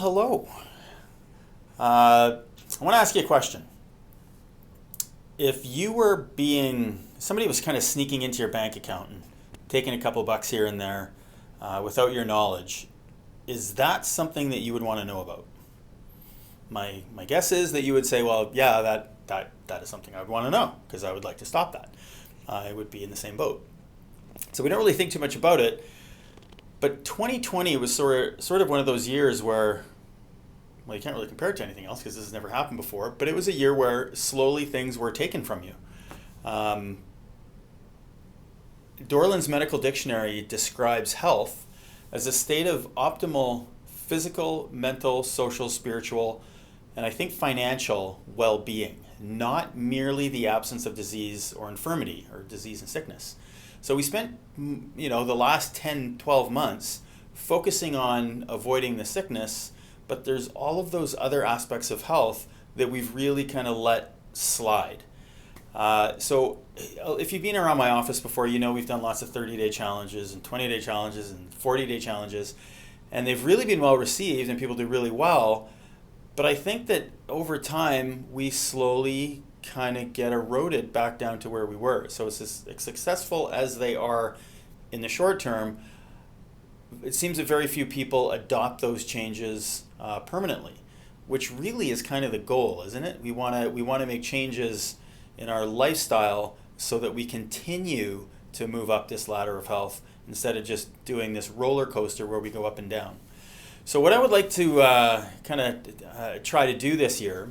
hello. I want to ask you a question. If you were somebody was kind of sneaking into your bank account and taking a couple bucks here and there without your knowledge, is that something that you would want to know about? My guess is that you would say, well, yeah, that is something I would want to know because I would like to stop that. I would be in the same boat. So we don't really think too much about it. But 2020 was sort of one of those years where, well, you can't really compare it to anything else because this has never happened before, but it was a year where slowly things were taken from you. Dorland's Medical Dictionary describes health as a state of optimal physical, mental, social, spiritual, and I think financial well-being, not merely the absence of disease or infirmity or disease and sickness. So we spent, the last 10, 12 months focusing on avoiding the sickness, but there's all of those other aspects of health that we've really kind of let slide. So if you've been around my office before, we've done lots of 30-day challenges and 20-day challenges and 40-day challenges, and they've really been well received and people do really well. But I think that over time, we slowly kind of get eroded back down to where we were. So it's as successful as they are in the short term, it seems that very few people adopt those changes permanently, which really is kind of the goal, isn't it? We want to make changes in our lifestyle so that we continue to move up this ladder of health instead of just doing this roller coaster where we go up and down. So what I would like to try to do this year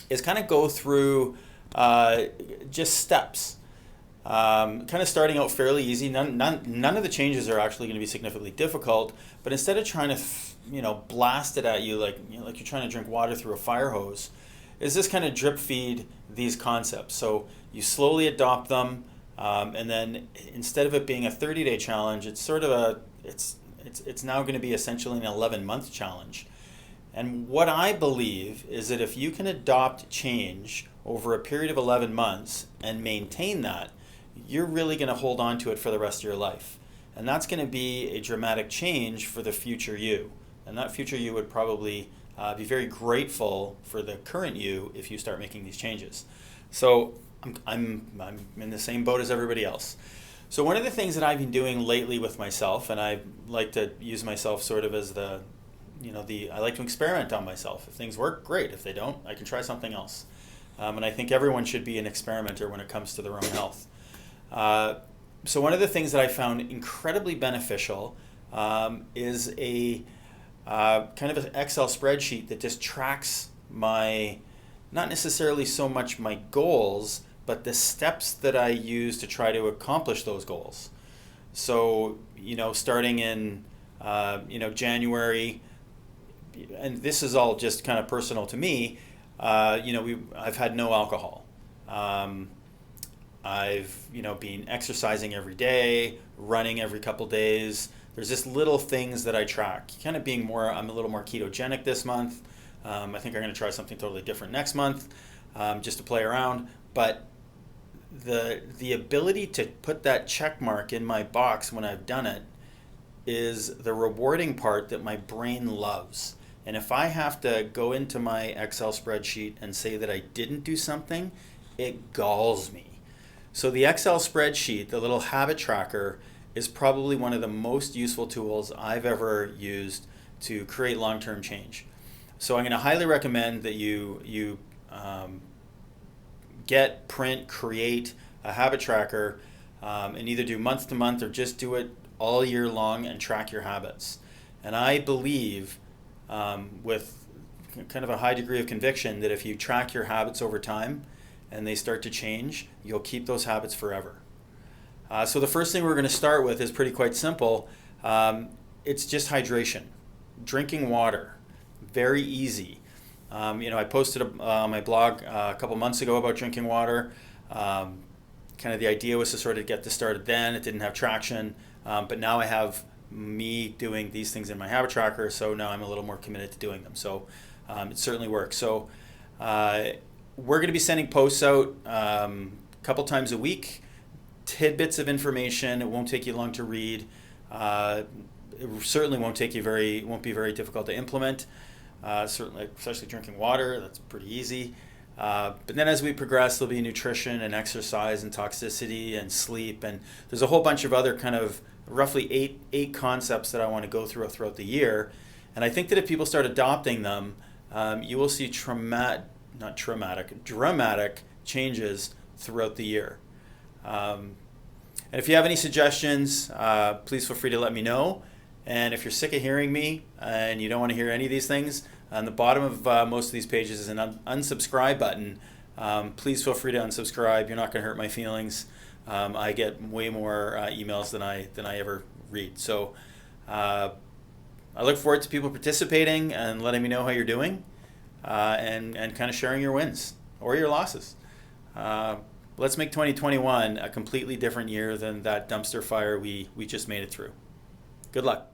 is kind of go through just steps. Kind of starting out fairly easy. None of the changes are actually going to be significantly difficult, but instead of trying to blast it at you like you're trying to drink water through a fire hose, is this kind of drip feed these concepts. So you slowly adopt them, and then instead of it being a 30-day challenge, it's sort of it's now going to be essentially an 11-month challenge. And what I believe is that if you can adopt change over a period of 11 months and maintain that, you're really going to hold on to it for the rest of your life. And that's going to be a dramatic change for the future you. And that future you would probably be very grateful for the current you if you start making these changes. So I'm in the same boat as everybody else. So one of the things that I've been doing lately with myself, and I like to use myself sort of as I like to experiment on myself. If things work, great. If they don't, I can try something else. And I think everyone should be an experimenter when it comes to their own health. So one of the things that I found incredibly beneficial is a kind of an Excel spreadsheet that just tracks not necessarily so much my goals, but the steps that I use to try to accomplish those goals. So, starting in, January, and this is all just kind of personal to me, I've had no alcohol. I've been exercising every day, running every couple days. There's just little things that I track. I'm a little more ketogenic this month. I think I'm going to try something totally different next month, just to play around. But the ability to put that check mark in my box when I've done it is the rewarding part that my brain loves. And if I have to go into my Excel spreadsheet and say that I didn't do something, it galls me. So the Excel spreadsheet, the little habit tracker, is probably one of the most useful tools I've ever used to create long-term change. So I'm going to highly recommend that you create a habit tracker, and either do month to month or just do it all year long and track your habits. And I believe with kind of a high degree of conviction that if you track your habits over time and they start to change, you'll keep those habits forever. So the first thing we're going to start with is quite simple. It's just hydration. Drinking water. Very easy. I posted on my blog a couple months ago about drinking water. Kind of the idea was to sort of get this started then. It didn't have traction. But now I have me doing these things in my habit tracker, so now I'm a little more committed to doing them. So it certainly works. So we're going to be sending posts out a couple times a week, tidbits of information. It won't take you long to read. It certainly won't be very difficult to implement. Certainly, especially drinking water, that's pretty easy. But then as we progress, there'll be nutrition and exercise and toxicity and sleep, and there's a whole bunch of other kind of roughly eight concepts that I want to go throughout the year. And I think that if people start adopting them, you will see dramatic changes throughout the year. And if you have any suggestions, please feel free to let me know. And if you're sick of hearing me and you don't want to hear any of these things, on the bottom of most of these pages is an unsubscribe button. Please feel free to unsubscribe. You're not going to hurt my feelings. I get way more emails than I ever read. So I look forward to people participating and letting me know how you're doing, and kind of sharing your wins or your losses. Let's make 2021 a completely different year than that dumpster fire we just made it through. Good luck.